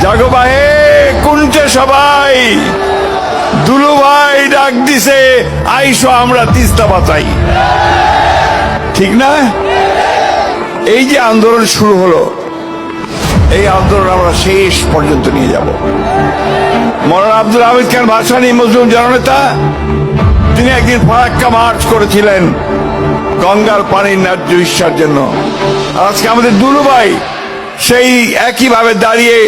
জাগো বাহে কোনটা সবাই, দুলু ভাই ডাক দিছে আইসো আমরা তিস্তা বাঁচাই, ঠিক না? এই যে আন্দোলন শুরু হলো, এই আন্দোলন আমরা শেষ পর্যন্ত নিয়ে যাব। মৌলানা আব্দুল হামিদ খান ভাসানী মুসলিম জননেতা, তিনি একদিন ফারাক্কা মার্চ করেছিলেন গঙ্গার পানির ন্যায্য ইচ্ছার জন্য। আজকে আমাদের দুলু ভাই সেই একইভাবে দাঁড়িয়ে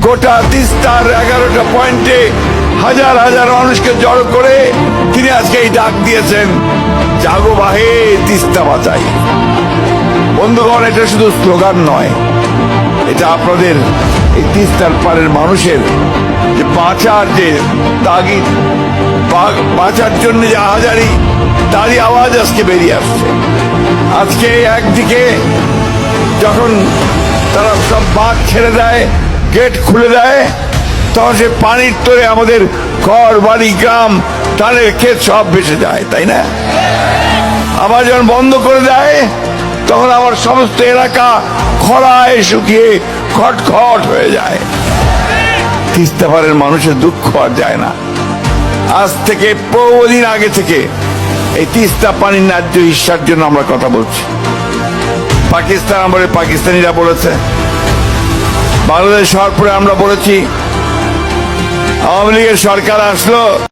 গোটা তিস্তার 11টা পয়েন্টে হাজার হাজার মানুষকে জড়ো করে তিনি আজকে এই ডাক দিয়েছেন, জাগো বাহে তিস্তা বাঁচাই। বন্ধুগণ, এটা শুধু স্লোগান নয়, এটা আপনাদের এই তিস্তার পাড়ের মানুষের যে বাঁচার যে তাগিদ, বাঁচার জন্য যে আহাজারি, তারই আওয়াজ আজকে বেরিয়ে আসছে। আজকে একদিকে যখন তারা সব বাঁধ ছেড়ে দেয়, গেট খুলে দেয়, তখন সে পানির তোরে আমাদের ঘর বাড়ি গ্রাম ধানের ক্ষেত সব ভেসে যায়, তাই না? আবার যখন বন্ধ করে দেয়, তখন আমার সমস্ত এলাকা খরায় শুকিয়ে খটখট হয়ে যায়। তিস্তা পাড়ের মানুষের দুঃখ আর যায় না। আজ থেকে বহুদিন আগে থেকে এই তিস্তা পানির ন্যায্য হিস্যার জন্য আমরা কথা বলছি। পাকিস্তান আমলে পাকিস্তানিরা বলেছে, বাংলাদেশ হওয়ার পরে আমরা বলেছি, আওয়ামী লীগের সরকার আসলো,